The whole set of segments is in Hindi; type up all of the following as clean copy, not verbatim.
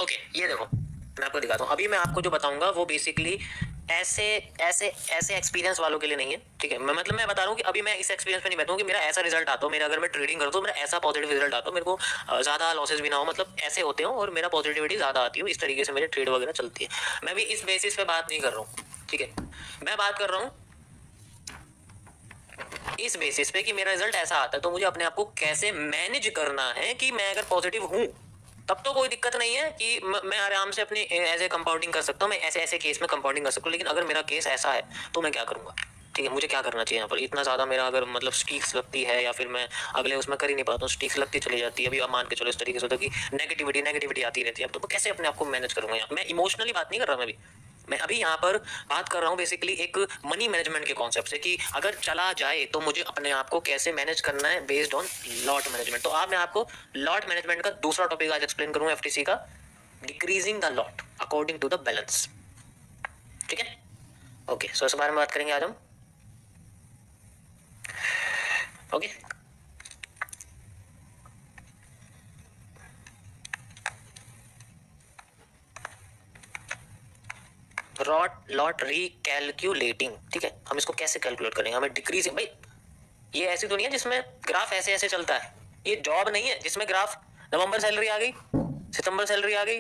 ओके ये देखो मैं आपको दिखाता हूँ। अभी मैं आपको जो बताऊंगा वो बेसिकली ऐसे ऐसे ऐसे एक्सपीरियंस वालों के लिए नहीं है, ठीक है। मैं मतलब मैं बता रहा हूँ कि अभी मैं इस एक्सपीरियंस पे नहीं बैठूँ कि मेरा ऐसा रिजल्ट आता हो, मेरा अगर मैं ट्रेडिंग करूँ तो मेरा ऐसा पॉजिटिव रिजल्ट आता हो, मेरे को ज़्यादा लॉसेज भी ना हो, मतलब ऐसे होते हो और मेरा पॉजिटिविटी ज़्यादा आती हो, इस तरीके से मेरी ट्रेड वगैरह चलती है। मैं भी इस बेसिस पे बात नहीं कर रहा हूँ, ठीक है। मैं बात कर रहा हूँ इस बेसिस पे कि मेरा रिजल्ट ऐसा आता है तो मुझे अपने आप को कैसे मैनेज करना है कि मैं अगर पॉजिटिव हूँ तब तो कोई दिक्कत नहीं है कि मैं आराम से अपनी एज ए कंपाउंडिंग कर सकता हूँ, मैं ऐसे ऐसे केस में कंपाउंडिंग कर सकता हूँ। लेकिन अगर मेरा केस ऐसा है तो मैं क्या करूंगा, ठीक है। मुझे क्या करना चाहिए यहाँ पर, इतना ज़्यादा मेरा अगर मतलब स्टीक्स लगती है या फिर मैं अगले उसमें कर ही नहीं पाता हूँ, स्टीक्स लगती चली जाती है। अभी आप मान के चलो इस तरीके से होता है कि नेगेटिविटी आती रहती है, अब तो कैसे अपने आप को मैनेज करूंगा। यहाँ मैं इमोशनली बात नहीं कर रहा, मैं अभी यहाँ पर बात कर रहा हूँ बेसिकली एक मनी मैनेजमेंट के कॉन्सेप्ट से कि अगर चला जाए तो मुझे अपने आप को कैसे मैनेज करना है बेस्ड ऑन लॉट मैनेजमेंट। तो आज मैं आपको लॉट मैनेजमेंट का दूसरा टॉपिक आज एक्सप्लेन करूंगा, एफटीसी का, decreasing the lot according to the balance, ठीक है। ओके सो इस बारे में बात करेंगे आज हम। ओके लॉट रिकैलकुलेटिंग, ठीक है। हम इसको कैसे कैलकुलेट करेंगे, हमें डिक्रीजिंग, भाई ये ऐसी दुनिया जिसमें ग्राफ ऐसे ऐसे चलता है, ये जॉब नहीं है जिसमें ग्राफ नवंबर सैलरी आ गई, सितंबर सैलरी आ गई,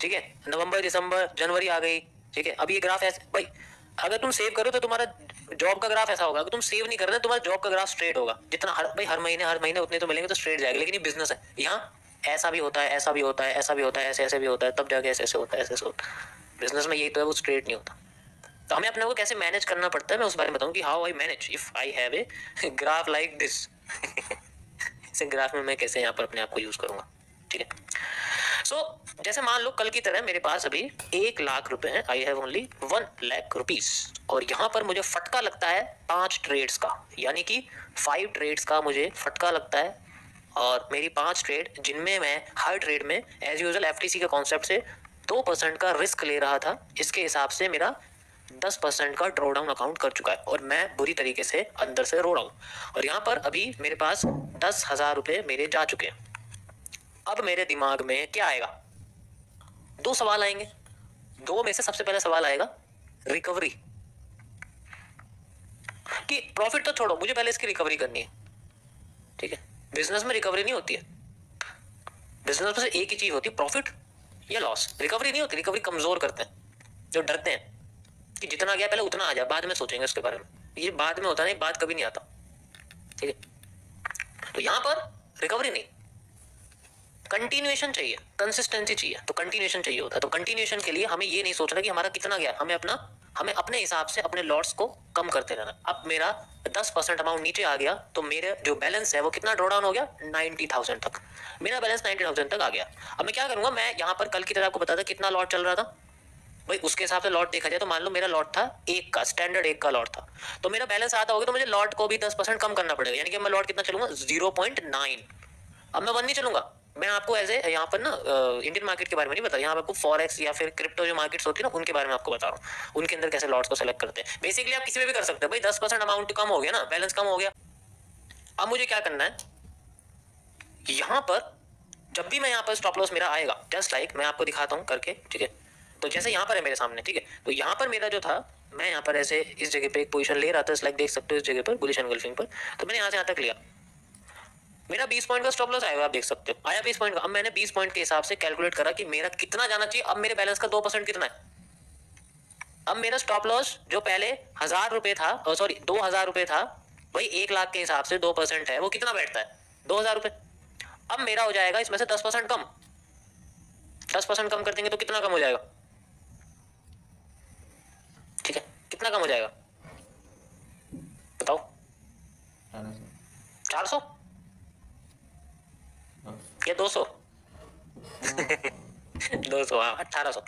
ठीक है, नवंबर दिसंबर जनवरी आ गई, ठीक है। अब ये ग्राफ ऐसे, भाई अगर तुम सेव करो तो तुम्हारा जॉब का ग्राफ ऐसा होगा, अगर तुम सेव नहीं कर रहे तुम्हारा जॉब का ग्राफ स्ट्रेट होगा, जितना हर महीने उतने तो मिलेंगे तो स्ट्रेट जाएगा। लेकिन ये बिजनेस है, यहाँ ऐसा भी होता है, ऐसा भी होता है, ऐसा भी होता है, ऐसे ऐसे भी होता है, तब जाके ऐसे ऐसे होता है, ऐसे ऐसे होता है। बिजनेस में यही तो है, वो स्ट्रेट नहीं होता। तो हमें अपने को कैसे मैनेज करना पड़ता है मैं उस बारे में बताऊं कि how I manage if I have a graph like this. इसे ग्राफ में मैं कैसे यहाँ पर अपने आप को यूज करूंगा, ठीक है। सो जैसे मान लो कल की तरह मेरे पास अभी 1,00,000 रुपए हैं, आई हैव ओनली 1,00,000 रुपीज, और यहाँ पर मुझे फटका लगता है 5 ट्रेड्स का, यानी कि 5 ट्रेड्स का मुझे फटका लगता है। और मेरी 5 ट्रेड जिनमें मैं हर ट्रेड में एज यूजुअल एफटीसी के कॉन्सेप्ट से 2% का रिस्क ले रहा था, इसके हिसाब से मेरा 10% का ड्रॉ डाउन अकाउंट कर चुका है और मैं बुरी तरीके से अंदर से रो रहा हूँ। और यहाँ पर अभी मेरे पास 10,000 रुपए मेरे जा चुके हैं। अब मेरे दिमाग में क्या आएगा, 2 सवाल आएंगे। 2 में से सबसे पहला सवाल आएगा रिकवरी, कि प्रॉफिट तो छोड़ो, मुझे पहले इसकी रिकवरी करनी है, ठीक है। बिजनेस में रिकवरी नहीं होती है, बिजनेस में से एक ही चीज होती है, प्रॉफिट या लॉस, रिकवरी नहीं होती। रिकवरी कमजोर करते हैं जो डरते हैं कि जितना गया पहले उतना आ जाए, बाद में सोचेंगे उसके बारे में। ये बाद में होता नहीं, बाद कभी नहीं आता, ठीक है। तो यहां पर रिकवरी नहीं, कंटिन्यूएशन चाहिए, कंसिस्टेंसी चाहिए। तो कंटिन्यूएशन चाहिए होता है, तो कंटिन्यूएशन के लिए हमें ये नहीं सोचना कि हमारा कितना गया, हमें अपने हिसाब से अपने लॉट्स को कम करते रहना। अब मेरा 10% अमाउंट नीचे आ गया तो मेरे जो बैलेंस है वो कितना ड्रॉ डाउन हो गया, 90,000 तक। मेरा बैलेंस 90,000 तक आ गया। अब मैं क्या करूंगा, मैं यहाँ पर कल की तरह आपको बताता कितना लॉट चल रहा था, भाई उसके हिसाब से लॉट देखा जाए तो मान लो मेरा लॉट था 1 का, स्टैंडर्ड 1 का लॉट था, तो मेरा बैलेंस आता होगा तो मुझे लॉट को भी 10% कम करना पड़ेगा, यानी कि मैं लॉट कितना चलूंगा 0.9। अब मैं 1 नहीं चलूंगा, मैं आपको एज ए यहाँ पर ना इंडियन मार्केट के बारे में नहीं बता, यहाँ पर आपको फॉरेक्स या फिर क्रिप्टो जो मार्केट्स होती है ना उनके बारे में आपको बता रहा हूँ, उनके अंदर कैसे लॉट्स को सेलेक्ट करते हैं। बेसिकली आप किसी में भी कर सकते हो, भाई 10% अमाउंट कम हो गया ना, बैलेंस कम हो गया। अब मुझे क्या करना है, यहाँ पर जब भी मैं यहाँ पर स्टॉप लॉस मेरा आएगा, जस्ट लाइक मैं आपको दिखाता हूँ करके, ठीक है। तो जैसे यहाँ पर है मेरे सामने, ठीक है, तो यहाँ पर मेरा जो था, मैं यहाँ पर ऐसे इस जगह पे एक पोजीशन ले रहा था, लाइक देख सकते हो इस जगह पर बुलिश एनगल्फिंग पर, तो मैंने यहाँ से यहाँ तक लिया, मेरा 20 पॉइंट का स्टॉप लॉस आएगा, आप देख सकते हो आया 20 पॉइंट का। अब मैंने 20 पॉइंट के हिसाब से कैलकुलेट करा कि मेरा कितना जाना चाहिए। अब मेरे बैलेंस का 2% कितना है, अब मेरा स्टॉप लॉस जो पहले 1,000 रुपए था, सॉरी 2,000 रुपए था, वही 1,00,000 के हिसाब से 2% है, वो कितना बैठता है 2,000 रुपए। अब मेरा हो जाएगा इसमें से 10% कम, 10% कम कर देंगे तो कितना कम हो जाएगा, ठीक है, कितना कम हो जाएगा बताओ, 400 या 200? 200, हाँ 1,800।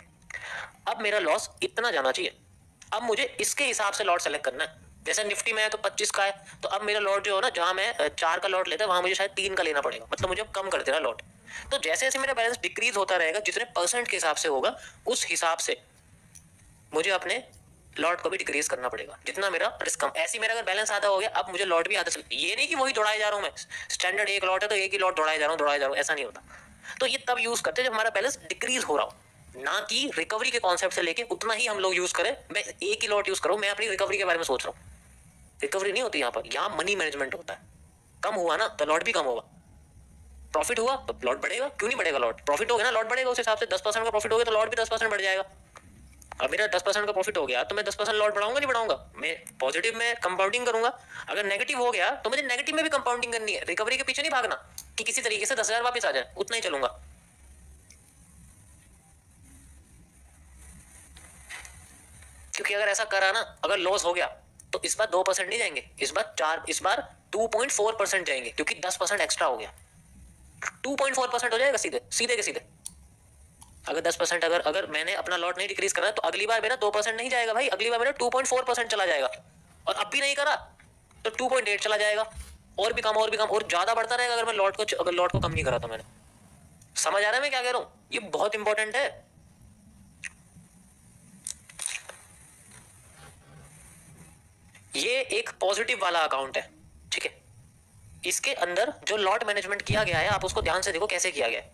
अब मेरा लॉस इतना जाना चाहिए। अब मुझे इसके हिसाब से लॉट सेलेक्ट करना है। जैसे निफ्टी में है तो 25 का है, तो अब मेरा लॉट जो है ना, जहां मैं 4 का लॉट लेता है वहां मुझे शायद 3 का लेना पड़ेगा, मतलब मुझे कम कर देना लॉट। तो जैसे जैसे मेरा बैलेंस डिक्रीज होता रहेगा, जितने परसेंट के हिसाब से होगा उस हिसाब से मुझे अपने लॉट को भी डिक्रीज करना पड़ेगा, जितना मेरा रिस्क कम। ऐसे मेरा अगर बैलेंस आधा हो गया, अब मुझे लॉट भी आधा, ये नहीं कि वही दौड़ाए जा रहा हूं मैं, स्टैंडर्ड 1 लॉट है तो एक ही लॉट दौड़ाए जा रहा हूं, ऐसा नहीं होता। तो ये तब यूज करते हैं जब हमारा बैलेंस डिक्रीज हो रहा हो, ना कि रिकवरी के कॉन्सेप्ट से लेके उतना ही हम लोग यूज करें। मैं एक ही लॉट यूज करूं, मैं अपनी रिकवरी के बारे में सोच रहा हूं। रिकवरी नहीं होती यहाँ पर, यहाँ मनी मैनेजमेंट होता है। कम हुआ ना तो लॉट भी कम होगा, प्रॉफिट हुआ तो लॉट बढ़ेगा। क्यों नहीं बढ़ेगा? लॉट प्रॉफिट हो गया ना, लॉट बढ़ेगा। उस हिसाब से 10% का प्रॉफिट हो गया तो लॉट भी 10% बढ़ जाएगा। अब मेरा 10% का प्रॉफिट हो गया तो मैं 10% लॉट बढ़ाऊंगा नहीं बढ़ाऊंगा? मैं पॉजिटिव में कंपाउंडिंग करूंगा। अगर नेगेटिव हो गया तो मुझे नेगेटिव में भी कंपाउंडिंग करनी है। रिकवरी के पीछे नहीं भागना कि किसी तरीके से 10,000 वापस आ जाए, उतना ही चलूंगा। क्योंकि अगर ऐसा करा ना, अगर लॉस हो गया तो इस बार 2% नहीं जाएंगे, इस बार 2.4% जाएंगे, क्योंकि 10% एक्स्ट्रा हो गया। 2.4% हो जाएगा सीधे सीधे के सीधे। अगर 10% अगर मैंने अपना लॉट नहीं डिक्रीज करा तो अगली बार मेरा 2% नहीं जाएगा भाई, अगली बार मेरा 2.4% चला जाएगा। और अब भी नहीं करा तो 2.8 चला जाएगा, और भी कम और भी कम और ज्यादा बढ़ता रहेगा। अगर लॉट को कम नहीं करा तो मैंने। समझ आ रहा है मैं क्या कह रहा हूं? ये बहुत इंपॉर्टेंट है। ये एक पॉजिटिव वाला अकाउंट है, ठीक है। इसके अंदर जो लॉट मैनेजमेंट किया गया है, आप उसको ध्यान से देखो कैसे किया गया है।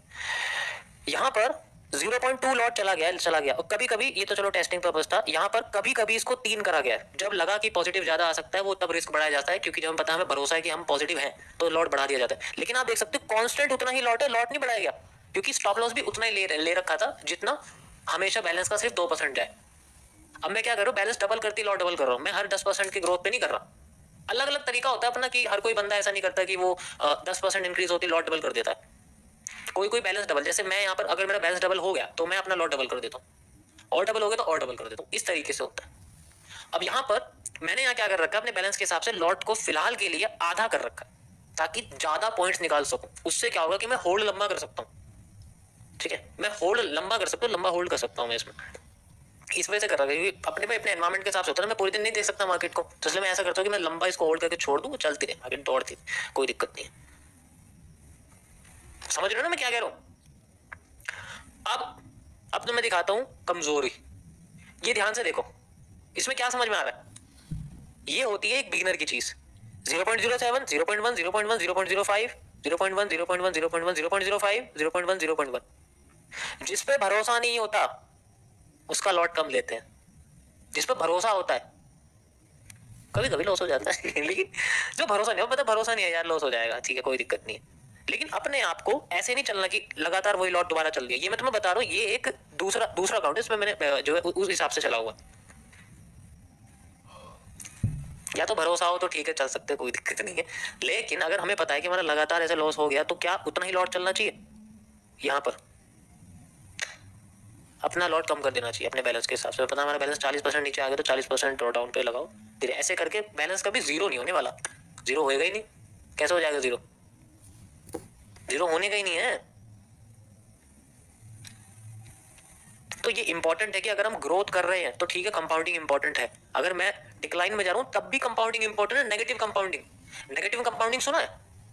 यहां पर 0.2 लॉट चला गया और कभी कभी, ये तो चलो टेस्टिंग पर्पस था, यहां पर कभी कभी इसको 3 करा गया है। जब लगा कि पॉजिटिव ज्यादा आ सकता है वो तब रिस्क बढ़ाया जाता है, क्योंकि जब हम पता हमें भरोसा है कि हम पॉजिटिव हैं तो लॉट बढ़ा दिया जाता है। लेकिन आप देख सकते हो कांस्टेंट उतना ही लॉट है, लॉट नहीं बढ़ाया गया, क्योंकि स्टॉप लॉस भी उतना ही ले रखा था जितना हमेशा बैलेंस का सिर्फ 2% जाए। अब मैं क्या कर रहा हूँ, बैलेंस डबल करती लॉट डबल कर रहा हूँ। मैं हर 10% की ग्रोथ पे नहीं कर रहा। अलग अलग तरीका होता है अपना, कि हर कोई बंदा ऐसा नहीं करता कि वो 10% इंक्रीज होती लॉट डबल कर देता है। कोई कोई बैलेंस डबल, जैसे मैं यहाँ पर अगर मेरा बैलेंस डबल हो गया तो मैं अपना लॉट डबल कर देता हूँ, और डबल हो गया तो और डबल कर देता हूँ। इस तरीके से होता है। अब यहाँ पर मैंने यहाँ क्या कर रखा है, अपने बैलेंस के हिसाब से लॉट को फिलहाल के लिए आधा कर रखा है, ताकि ज्यादा पॉइंट्स निकाल सकूं। उससे क्या होगा कि मैं होल्ड लंबा कर सकता हूँ, ठीक है। मैं होल्ड लंबा कर सकता हूँ, लंबा होल्ड कर सकता हूँ मैं इसमें। इस वजह से कर रहा है क्योंकि अपने एनवायरमेंट के हिसाब से होता है ना, मैं पूरे दिन नहीं देख सकता मार्केट को, तो इसलिए मैं ऐसा करता हूँ कि मैं लंबा इसको होल्ड करके छोड़ दूँ, वो चलती रहे, मार्केट दौड़ती, कोई दिक्कत नहीं है। समझ रहे हो ना मैं क्या कह रहा हूँ? अब तो मैं दिखाता हूं कमजोरी। ये ध्यान से देखो, इसमें क्या समझ में आ रहा है। ये होती है एक बिगिनर की चीज। 0.07, 0.1, 0.1, 0.05, 0.1, 0.1, 0.1, 0.05, 0.1, 0.1। जिस पे भरोसा नहीं होता उसका लॉट कम लेते हैं। जिस पे भरोसा होता है, कभी कभी लॉस हो जाता है लेकिन जो भरोसा नहीं हो, पता भरोसा नहीं है यार, लॉस हो जाएगा, ठीक है कोई दिक्कत नहीं है। लेकिन अपने आप को ऐसे नहीं चलना कि लगातार वही लॉट दोबारा चल रही है। ये मैं तुम्हें बता रहा हूँ, ये एक दूसरा अकाउंट है, इसमें मैंने जो है उस हिसाब से चला हुआ। या तो भरोसा हो तो ठीक है, चल सकते, कोई दिक्कत नहीं है। लेकिन अगर हमें पता है कि हमारा लगातार ऐसे लॉस हो गया तो क्या उतना ही लॉट चलना चाहिए? यहाँ पर अपना लॉट कम कर देना चाहिए अपने बैलेंस के हिसाब से। पता हमारा बैलेंस 40% नीचे आ गया तो 40% ड्रॉ डाउन पे लगाओ। फिर ऐसे करके बैलेंस कभी जीरो नहीं होने वाला, जीरो होएगा ही नहीं। कैसे हो जाएगा जीरो? जीरो होने का ही नहीं है। तो ये इंपॉर्टेंट है कि अगर हम ग्रोथ कर रहे हैं तो ठीक है, कंपाउंडिंग इंपॉर्टेंट है। अगर मैं डिक्लाइन में जा रहा हूं तब भी कंपाउंडिंग इंपॉर्टेंट है। नेगेटिव कंपाउंडिंग सुना है,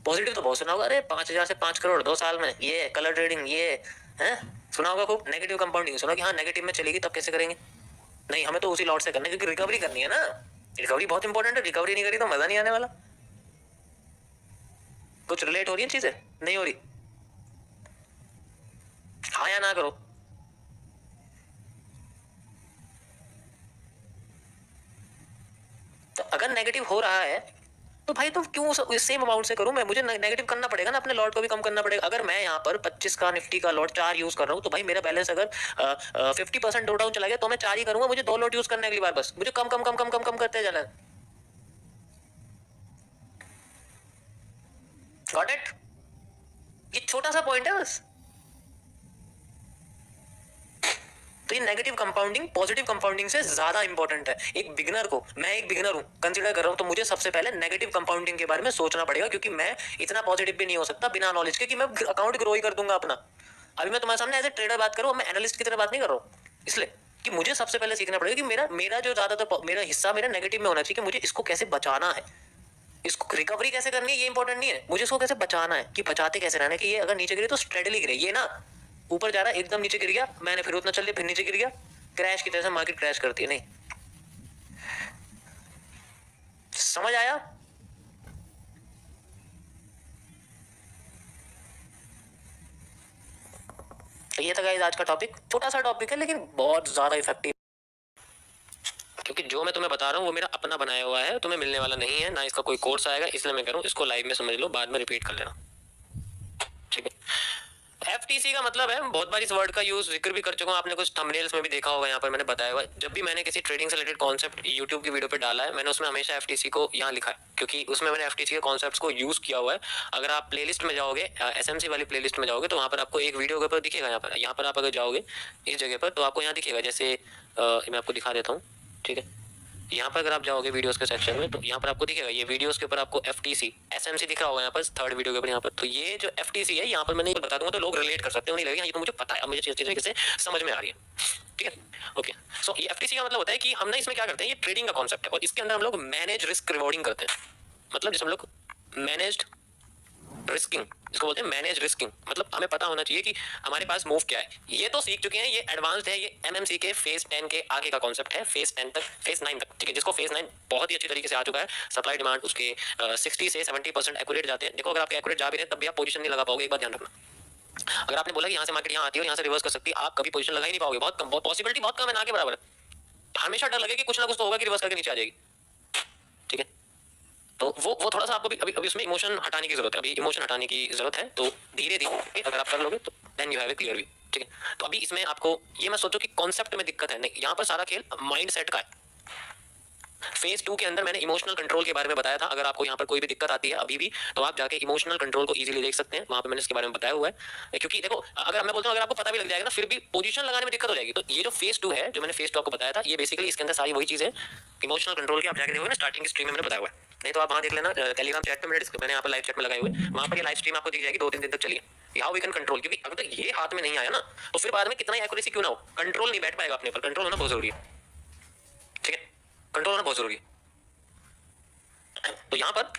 पॉजिटिव तो बहुत सुना होगा। अरे 5,000 से 5 करोड़ 2 साल में, ये कलर ट्रेडिंग, ये है सुना होगा खूब। नेगेटिव कंपाउंडिंग सुना कि हाँ नेगेटिव में चलेगी, तब कैसे करेंगे? नहीं, हमें तो उसी लॉट से करना है, क्योंकि रिकवरी करनी है ना। रिकवरी बहुत इंपॉर्टेंट है, रिकवरी नहीं करी तो मजा नहीं आने वाला। कुछ रिलेट हो रही है चीजें? नहीं हो रही? हाँ या ना करो। तो अगर नेगेटिव हो रहा है तो भाई तुम क्यों सेम अमाउंट से करूं मैं? मुझे नेगेटिव करना पड़ेगा ना, अपने लॉट को भी कम करना पड़ेगा। अगर मैं यहाँ पर 25 का निफ्टी का लॉट 4 यूज कर रहा हूँ तो भाई मेरा बैलेंस अगर 50% ड्रॉ डाउन चला गया तो मैं 4 ही करूंगा। मुझे 2 लॉट यूज करने अगली बार, बस मुझे कम कम कम कम कम कम करते जाना है। Got it? ये छोटा सा पॉइंट है बस। तो ये नेगेटिव कंपाउंडिंग पॉजिटिव कंपाउंडिंग से ज्यादा इंपॉर्टेंट है एक बिगिनर को। मैं एक बिगिनर हूं, कंसीडर कर रहा हूं, तो मुझे सबसे पहले नेगेटिव कंपाउंडिंग के बारे में सोचना पड़ेगा, क्योंकि मैं इतना पॉजिटिव भी नहीं हो सकता बिना नॉलेज के कि मैं अकाउंट ग्रो ही कर दूंगा अपना। अभी मैं तुम्हारे सामने एज ए ट्रेडर बात करूं, मैं एनालिस्ट की तरह बात नहीं कर रहा हूं, इसलिए कि मुझे सबसे पहले सीखना पड़ेगा कि मेरा मेरा जो ज्यादातर मेरा हिस्सा मेरा नेगेटिव में होना चाहिए, कि मुझे इसको कैसे बचाना है, इसको रिकवरी कैसे करनी है ये इंपॉर्टेंट नहीं है, मुझे इसको कैसे बचाना है, कि बचाते कैसे रहना है कि ये अगर नीचे गिरे तो स्ट्रेडली गिरे। ये ना ऊपर जा रहा है एकदम नीचे गिर गया, मैंने फिर उतना चल लिया, फिर नीचे गिर गया, क्रैश की तरह से मार्केट क्रैश करती है। नहीं, समझ आया? तो ये था गाइस आज का टॉपिक, छोटा सा टॉपिक है लेकिन बहुत ज्यादा इफेक्टिव, क्योंकि जो मैं तुम्हें बता रहा हूँ वो मेरा अपना बनाया हुआ है, तुम्हें मिलने वाला नहीं है, ना इसका कोई कोर्स आएगा, इसलिए मैं कह रहा हूँ इसको लाइव में समझ लो, बाद में रिपीट कर लेना, ठीक है। FTC का मतलब है, बहुत बार इस वर्ड का यूज जिक्र भी कर चुका हूँ, आपने कुछ थंबनेल्स में भी देखा होगा, यहाँ पर मैंने बताया हुआ है। जब भी मैंने किसी ट्रेडिंग से रिलेटेड कॉन्सेप्ट यूट्यूब की वीडियो पे डाला है, मैंने उसमें हमेशा FTC को यहाँ लिखा है, क्योंकि उसमें मैंने FTC के कॉन्सेप्ट्स को यूज किया हुआ है। अगर आप प्लेलिस्ट में जाओगे, SMC वाली प्लेलिस्ट में जाओगे, तो वहाँ पर आपको एक वीडियो के ऊपर दिखेगा, यहाँ पर आप अगर जाओगे इस जगह पर, तो आपको यहाँ दिखेगा, जैसे मैं आपको दिखा देता हूँ, ठीक है। यहाँ पर अगर आप जाओगे वीडियोस के सेक्शन में, तो यहाँ पर आपको दिखेगा, ये वीडियोस के ऊपर आपको FTC SMC दिख रहा होगा यहाँ पर थर्ड वीडियो के ऊपर, यहाँ पर। तो ये जो FTC है, यहाँ पर मैंने बता दूंगा तो लोग रिलेट कर सकते हैं, उन्हें लगेगा ये तो मुझे पता है, मुझे अच्छी तरीके से समझ में आ रही है, ठीक है। ओके, सो ये FTC का मतलब होता है कि हम ना इसमें क्या करते हैं, ये ट्रेडिंग का कॉन्सेप्ट है और इसके अंदर हम लोग मैनेज रिस्क रिवॉर्डिंग करते हैं। मतलब जैसे हम लोग मैनेज्ड रिस्किंग, इसको बोलते हैं मैनेज रिस्किंग, मतलब हमें पता होना चाहिए कि हमारे पास मूव क्या है। ये तो सीख चुके हैं, ये एडवांस्ड है, ये MMC के फेज 10 के आगे का कॉन्सेप्ट है, फेज 10 तक, फेज 9 तक, ठीक है, जिसको फेज 9 बहुत ही अच्छी तरीके से आ चुका है। सप्लाई डिमांड उसके 60 से 70% एक्यूरेट जाते हैं। देखो अगर आपके एक्यूरेट जा भी रहे तब भी आप पोजीशन नहीं लगा पाओगे, एक बात ध्यान रखना। अगर आपने बोला कि यहाँ से मार्केट यहाँ आती है, यहाँ से रिवर्स कर सकती है, आप कभी पोजीशन लगा ही नहीं पाओगे, बहुत कम, बहुत पॉसिबिलिटी बहुत कम है, ना के बराबर है। हमेशा डर लगे कि कुछ ना कुछ तो होगा कि रिवर्स करके नीचे आ जाएगी, ठीक है। तो वो थोड़ा सा आपको अभी उसमें इमोशन हटाने की जरूरत है, अभी इमोशन हटाने की जरूरत है। तो धीरे धीरे अगर आप कर लोगे तो then you have a clear view, ठीक है। तो अभी इसमें आपको ये मत सोचो कि कॉन्सेप्ट में दिक्कत है, नहीं, यहाँ पर सारा खेल माइंड सेट का है। फेज 2 के अंदर मैंने इमोशनल कंट्रोल के बारे में बताया था। अगर आपको यहाँ पर कोई भी दिक्कत आती है अभी भी, तो आप जाके इमोशनल कंट्रोल को इजीली देख सकते हैं, वहां पे मैंने इसके बारे में बताया हुआ है। क्योंकि देखो अगर मैं बोलता हूँ, अगर आपको पता भी लग जाएगा ना, फिर भी पोजीशन लगाने में दिक्कत हो जाएगी। तो ये जो फेज 2 है, जो मैंने फेज 2 आपको बताया था, ये बेसिकली इसके अंदर सारी वही चीज है इमोशनल कंट्रोल की। आप जाके देखोगे ना, स्टार्टिंग स्ट्रीम में मैंने बताया हुआ है, नहीं तो आप वहां देख लेना टेलीग्राम चैट पे, मैंने यहाँ पर लाइव चैट में लगाए हुए, वहां पर ये लाइव स्ट्रीम आपको दिख जाएगी, 2-3 दिन तक चलिए, हाउ वी कैन कंट्रोल। क्योंकि अगर तक ये हाथ में नहीं आया ना, तो फिर बाद में कितना एक्यूरेसी क्यों ना हो, कंट्रोल नहीं बैठ पाएगा अपने पर। कंट्रोल होना बहुत जरूरी है, ठीक है, कंट्रोल होना बहुत जरूरी है। तो यहाँ पर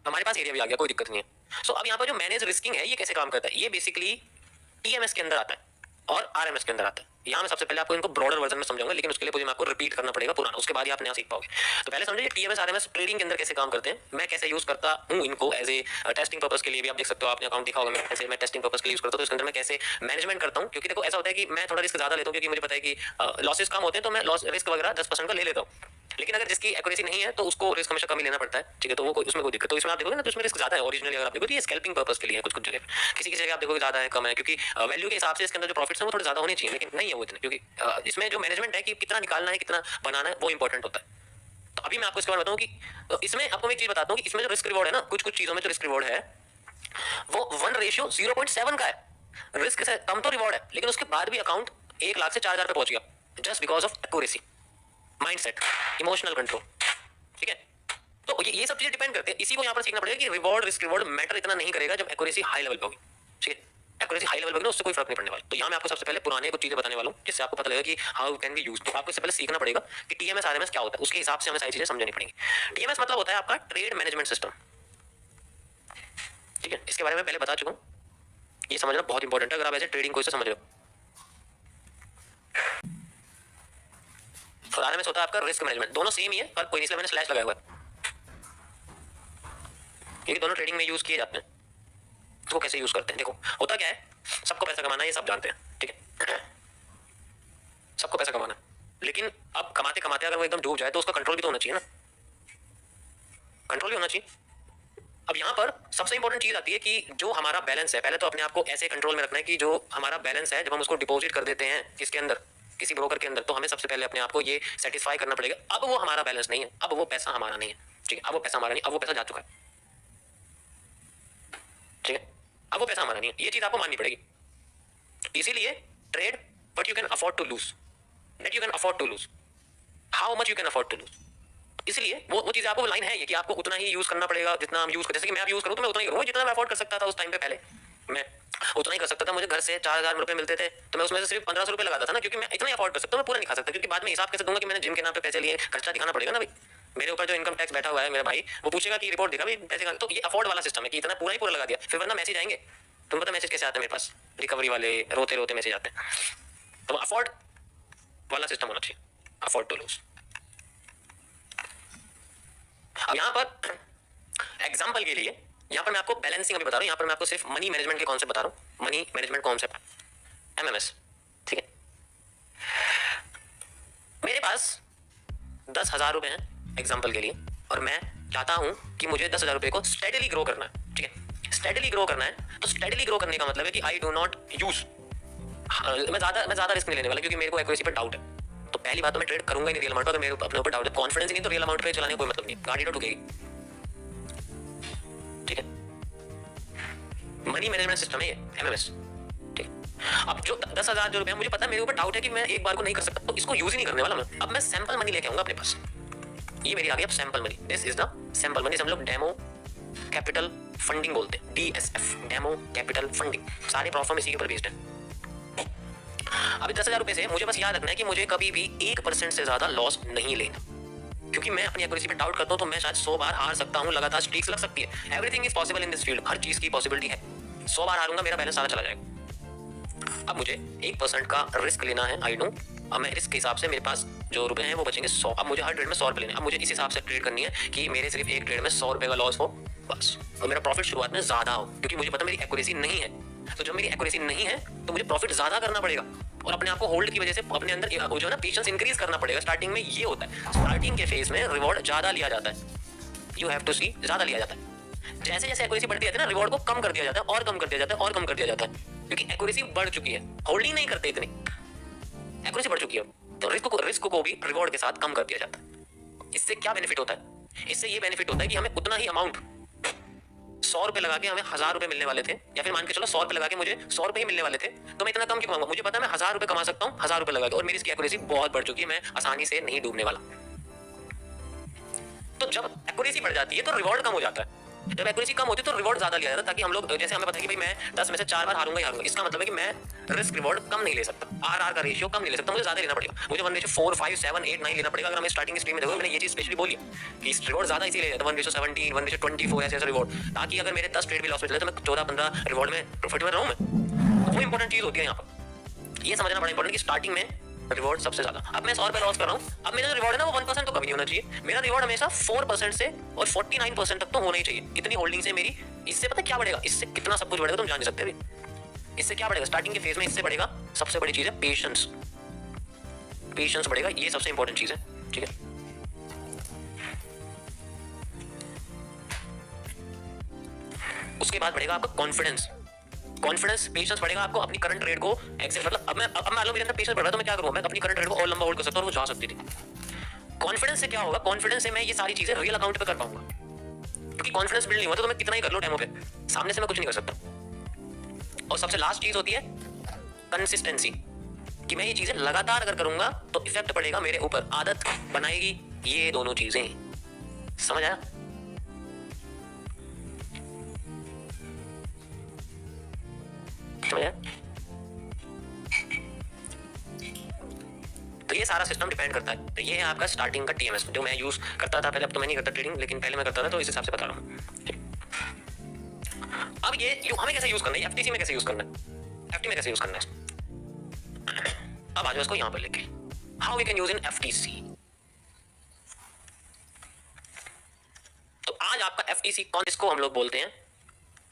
हमारे पास एरिया भी आ गया, कोई दिक्कत नहीं है। सो अब यहाँ पर जो मैनेज रिस्किंग है, ये कैसे काम करता है, ये बेसिकली TMS के अंदर आता है और RMS के अंदर आता है। यहाँ मैं सबसे पहले आपको इनको ब्रॉडर वर्जन में समझाऊंगा, लेकिन उसके लिए मुझे आपको रिपीट करना पड़ेगा पुराना, उसके बाद ही आप नया सीख पाओगे। तो पहले समझिए TMS RMS ट्रेडिंग के अंदर कैसे काम करते हैं, मैं कैसे यूज करता हूँ इनको एज ए टेस्टिंग पर्पस के लिए भी। आप देख सकते हो, आपने अकाउंट दिखा होगा, मैं टेस्टिंग पर्पस के लिए यूज करता हूँ। तो इसके अंदर मैं कैसे मैनेजमेंट करता हूँ, क्योंकि देखो ऐसा होता है कि मैं थोड़ा रिस्क ज्यादा लेता हूँ, क्योंकि मुझे पता है कि लॉसेस कम होते हैं, तो मैं लॉस रिस्क वगैरह 10% का ले लेता हूँ। लेकिन अगर जिसकी एक्यूरेसी नहीं है तो उसको रिस्क हमेशा कम ही लेना पड़ता है, ठीक है। तो वो उसमें कोई दिक्कत, तो इसमें आप देखोगे ना, तो इसमें रिस्क ज्यादा है ओरिजिनली। अगर आप देखो तो ये स्कैल्पिंग पर्पस के लिए है, कुछ जगह किसी जगह आप देखोगे ज्यादा है, कम है, क्योंकि वैल्यू के हिसाब से इसके अंदर जो प्रॉफिट्स हैं वो थोड़े ज्यादा होने चाहिए, लेकिन नहीं है वो इतने, क्योंकि इसमें जो मैनेजमेंट है कि कितना निकालना है, कितना बनाना है, वो इंपॉर्टेंट होता है। तो अभी मैं आपको इसके बारे में बताऊँ कि इसमें आपको मैं एक चीज बताता हूँ कि इसमें जो रिस्क रिवॉर्ड है ना, कुछ चीजों में जो रिस्क रिवॉर्ड है वो 1:0.7 का है। रिस्क से कम तो रिवॉर्ड है, लेकिन उसके बाद भी अकाउंट 1 लाख से 4,000 पे पहुंच गया, just because of accuracy, mindset, emotional control, ठीक है। तो ये सब चीजें डिपेंड करते हैं, इसी को यहाँ पर सीखना पड़ेगा कि रिवॉर्ड रिस्क रिवॉर्ड मैटर इतना नहीं करेगा जब एक्यूरेसी हाई लेवल पे होगी, ठीक है। एक्यूरेसी हाई लेवल पे होगी ना, उससे कोई फर्क नहीं पड़ने वाला। तो यहाँ मैं आपको सबसे पहले पुराने कुछ चीजें बताने वाला हूँ, जिससे आपको पता लगेगा कि हाउ कैन बी यूज। तो आपको इससे पहले सीखना पड़ेगा कि TMS RMS क्या होता है, उसके हिसाब से हमें सारी चीजें समझनी पड़ेंगी। TMS मतलब होता है आपका ट्रेड मैनेजमेंट सिस्टम, ठीक है। इसके बारे में पहले बता चुका हूँ, ये समझना बहुत इंपॉर्टेंट है अगर आप ऐसे ट्रेडिंग को इसे समझ रहे हो। और RMS होता है आपका रिस्क मैनेजमेंट, दोनों सेम ही है, पर कोई नहीं, इसलिए मैंने स्लैश लगाया हुआ है, क्योंकि दोनों ट्रेडिंग में यूज किए जाते हैं। तो कैसे यूज करते हैं, देखो होता क्या है, सबको पैसा कमाना है, ये सब जानते हैं, ठीक है, सबको पैसा कमाना, लेकिन अब कमाते कमाते अगर वो एकदम डूब जाए तो उसका कंट्रोल भी तो होना चाहिए ना, कंट्रोल भी होना चाहिए। अब यहाँ पर सबसे इंपॉर्टेंट चीज आती है कि जो हमारा बैलेंस है, पहले तो अपने आप को ऐसे कंट्रोल में रखना है कि जो हमारा बैलेंस है, जब हम उसको डिपॉजिट कर देते हैं किसके अंदर, किसी ब्रोकर के अंदर, तो हमें सबसे पहले अपने आप को ये सेटिस्फाई करना पड़ेगा, अब वो हमारा बैलेंस नहीं है, अब वो पैसा हमारा नहीं है, ठीक है, अब वो पैसा हमारा नहीं, अब वो पैसा जा चुका है, ठीक है, अब वो पैसा हमारा नहीं है, ये चीज आपको माननी पड़ेगी। इसीलिए trade but you can afford to lose, that you can afford to lose, how much you can afford to lose. इसलिए वो चीज आपको लाइन है ये कि आपको उतना ही यूज करना पड़ेगा जितना हम यूज कर, जैसे कि मैं आप यूज करूँ तो मैं उतना ही करूँगा जितना मैं अफोर्ड कर सकता था उस टाइम पे, पहले मैं उतना ही कर सकता था। मुझे घर से 4,000 रुपए मिलते थे, तो मैं उसमें से सिर्फ 1,500 रुपए लगाता था ना, क्योंकि मैं इतना ही अफोर्ड कर सकता हूँ, मैं पूरा नहीं खा सकता, क्योंकि बाद में हिसाब कैसे दूंगा कि मैंने जिम के नाम पे पैसे लिए, खर्चा दिखाना पड़ेगा ना भाई, मेरे ऊपर जो इनकम टैक्स बैठा हुआ है मेरा भाई, वो पूछेगा कि रिपोर्ट दिखा भाई पैसे का। तो ये अफोर्ड वाला सिस्टम है कि इतना पूरा ही पूरा लगा दिया, फिर वरना मैसेज आएंगे, तुम पता मैसेज कैसे आते हैं मेरे पास, रिकवरी वाले रोते रोते मैसेज आते हैं। तो अफोर्ड वाला सिस्टम होना चाहिए, अफोर्ड टू लूज। अब यहाँ पर एग्जांपल के लिए यहाँ पर मैं आपको बैलेंसिंग अभी बता रहा हूँ, यहाँ पर मैं आपको सिर्फ मनी मैनेजमेंट के कॉन्सेप्ट बता रहा हूँ, मनी मैनेजमेंट कॉन्सेप्ट। MMS, ठीक है। मेरे पास 10,000 रुपए हैं एग्जाम्पल के लिए, और मैं चाहता हूं कि मुझे 10,000 रुपए को स्टेडली ग्रो करना है, ठीक है। स्टेडली ग्रो करना है, तो स्टेडली ग्रो करने का मतलब है कि आई डू नॉट यूज, मैं ज्यादा रिस्क नहीं लेने वाला, क्योंकि मेरे को एक्यूरेसी पर डाउट है। तो पहली बात तो मैं ट्रेड करूंगा ही नहीं रियल अमाउंट पर, अगर मेरे अपने ऊपर डाउट है, कॉन्फिडेंस ही नहीं, तो रियल अमाउंट पे चलाने का कोई मतलब नहीं, गाड़ी तो ठुकेगी, ठीक है। मनी मैनेजमेंट सिस्टम है ये MMS, ठीक है। अब जो 10,000 जो रुपए मुझे पता है मेरे ऊपर डाउट है कि मैं एक बार को नहीं कर सकता, तो इसको यूज ही नहीं करने वाला मैं। अब मैं सैंपल मनी लेके आऊंगा अपने पास, ये मेरी आ गई अब sample money. This is the sample money, हम लोग डेमो कैपिटल फंडिंग बोलते हैं, DSF, डेमो कैपिटल फंडिंग। सारे प्रॉब्लम इसी के ऊपर बेस्ड है। अभी 10,000 रुपए से मुझे बस याद रखना है कि मुझे कभी भी 1% से ज्यादा लॉस नहीं लेना, क्योंकि मैं अपनी एक्यूरेसी पे डाउट करता हूं, तो मैं शायद 100 बार हार सकता हूं, लगातार स्ट्रीक्स लग सकती है। Everything is possible in this field, हर चीज की पॉसिबिलिटी है। 100 बार हारूंगा, मेरा बैलेंस सारा चला जाएगा। अब मुझे 1% का रिस्क लेना है, आई नो। अब मैं रिस्क के हिसाब से मेरे पास जो रुपए हैं वो बचेंगे 100। अब मुझे हर ट्रेड में 100 रुपए लेने। अब मुझे इस हिसाब से ट्रेड करनी है कि मेरे सिर्फ एक ट्रेड में 100 रुपए का लॉस हो बस, और मेरा प्रॉफिट शुरुआत में ज्यादा हो, क्योंकि मुझे पता मेरी एक्यूरेसी नहीं है। तो जब मेरी एक्यूरेसी नहीं है तो मुझे प्रॉफिट ज्यादा करना पड़ेगा, और अपने आप को होल्ड की वजह से अपने अंदर जो है ना पेशेंस इंक्रीज करना पड़ेगा। स्टार्टिंग में ये होता है, स्टार्टिंग के फेज में रिवॉर्ड ज्यादा लिया जाता है, यू हैव टू सी, ज्यादा लिया जाता है। जैसे जैसे एक्यूरेसी बढ़ती जाती है ना, रिवॉर्ड को कम कर दिया जाता है, और कम कर दिया जाता है, और कम कर दिया जाता है, क्योंकि एक्यूरेसी बढ़ चुकी है। होल्डिंग नहीं करते इतनी, एक्यूरेसी बढ़ चुकी है, तो रिस्क को भी रिवॉर्ड के साथ कम कर दिया जाता है। इससे क्या बेनिफिट होता है? इससे ये बेनिफिट होता है कि हमें उतना ही अमाउंट, 100 रुपए लगा के हमें 1,000 रुपए मिलने वाले थे, या फिर मान के चलो 100 रुपए लगा के मुझे 100 रुपए ही मिलने वाले थे, तो मैं इतना कम क्यों कमाऊंगा? मुझे पता है मैं 1,000 रुपए कमा सकता हूँ 1,000 रुपए लगा के, और मेरी इसकी एक्यूरेसी बहुत बढ़ चुकी है, मैं आसानी से नहीं डूबने वाला। तो जब एक्यूरेसी बढ़ जाती है तो रिवॉर्ड कम हो जाता है। जब एक्यूरेसी कम होती है तो रिवॉर्ड ज्यादा लिया जाता है, ताकि हम लोग, जैसे हमें पता है कि भाई मैं 10 में से 4 बार हारूंगा ही हारूंगा, इसका मतलब है कि मैं रिस्क रिवॉर्ड कम नहीं ले सकता, RR का रेशियो कम नहीं ले सकता, मुझे ज्यादा लेना पड़ेगा। मुझे 1:4, 5, 7, 8, 9 लेना पड़ेगा। अगर हमें स्टार्टिंग स्ट्रीम में देखो, मैंने ये चीज स्पेशली बोली कि रिवॉर्ड ज्यादा इसीलिए लेता 1:17, 1:24 ऐसे रिवॉर्ड, ताकि अगर मेरे 10 ट्रेड भी लॉस में चले तो मैं 14-15 रिवॉर्ड में प्रॉफिट में रहूं मैं। वो इंपॉर्टेंट चीज होती है यहाँ पर, ये समझना बड़ा इंपॉर्टेंट कि स्टार्टिंग में रिवॉर्ड सबसे ज्यादा। अब मैं 100 रुपए लॉस कर रहा हूँ, अब मेरा जो रिवॉर्ड है ना वो 1% तो कभी नहीं होना चाहिए। मेरा रिवॉर्ड हमेशा 4% से और 49% तक तो होना ही चाहिए। इतनी होल्डिंग से मेरी, इससे पता क्या बढ़ेगा, इससे कितना सब कुछ बढ़ेगा तुम जान नहीं सकते अभी। इससे क्या बढ़ेगा स्टार्टिंग के फेज में, इससे बढ़ेगा सबसे बड़ी चीज है पेशेंस। पेशेंस बढ़ेगा, ये सबसे इंपॉर्टेंट चीज है, ठीक है। उसके बाद बढ़ेगा आपका कॉन्फिडेंस। कॉन्फिडेंस, पेशेंस बढ़ेगा आपको अपनी करंट ट्रेड को एग्जिट, मतलब अब मान लो मेरे अंदर पेशेंस बढ़ रहा है तो मैं क्या करूंगा, मैं अपनी करंट ट्रेड को और लंबा होल्ड कर सकता हूं और वो जा सकती थी। कॉन्फिडेंस से क्या होगा, कॉन्फिडेंस से मैं ये सारी चीजें रियल अकाउंट पे कर पाऊंगा, क्योंकि कॉन्फिडेंस बिल्ड नहीं हुआ तो मैं कितना ही कर लूं डेमो पे, सामने से मैं कुछ नहीं कर सकता। और सबसे लास्ट चीज होती है कंसिस्टेंसी, कि मैं ये चीजें लगातार अगर करूंगा तो इफेक्ट पड़ेगा मेरे ऊपर, आदत बनाएगी। ये दोनों चीजें, समझ आया? तो ये सारा सिस्टम डिपेंड करता है। तो ये है आपका स्टार्टिंग का TMS, जो मैं यूज करता था पहले। अब तो मैं नहीं करता ट्रेडिंग, लेकिन पहले मैं करता था, तो इस हिसाब से बता रहा हूँ। अब ये हमें कैसे यूज करना है, FTC में कैसे यूज करना है, FT में कैसे यूज करना है। अब आ जाओ इसको यहां पर लेके, how we can use in FTC। तो आज आपका FTC कौन, इसको हम लोग बोलते हैं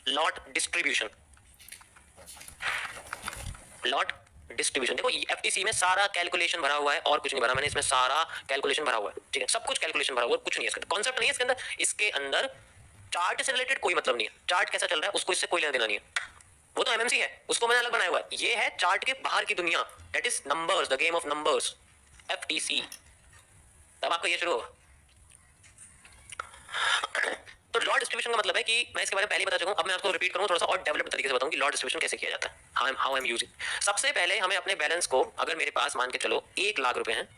लॉट डिस्ट्रीब्यूशन। लॉट डिस्ट्रीब्यूशन, देखो FTC में सारा कैलकुलेशन भरा हुआ है और कुछ नहीं भरा मैंने, इसमें सारा कैलकुलेशन भरा हुआ है, ठीक है। सब कुछ कैलकुलेशन भरा हुआ है, कुछ नहीं है इसके अंदर, कॉन्सेप्ट नहीं है इसके अंदर। इसके अंदर चार्ट से रिलेटेड कोई मतलब नहीं है, चार्ट कैसा चल रहा है उसको इससे कोई लेना देना नहीं है, वो तो MMC है, उसको मैंने अलग बनाया हुआ है। ये है चार्ट के बाहर की दुनिया, that is numbers, the game of numbers, FTC। तब आपको ये शुरू होगा। तो लॉट डिस्ट्रीब्यूशन का मतलब है कि मैं इसके बारे में पहले बता चुका हूं, अब मैं आपको रिपीट करूंगा, थोड़ा सा और डेवलप तरीके से बताऊं कि लॉट डिस्ट्रीब्यूशन कैसे किया जाता है, हाउ आई एम यूजिंग। सबसे पहले हमें अपने बैलेंस को, अगर मेरे पास मान के चलो 1 लाख रुपए हैं,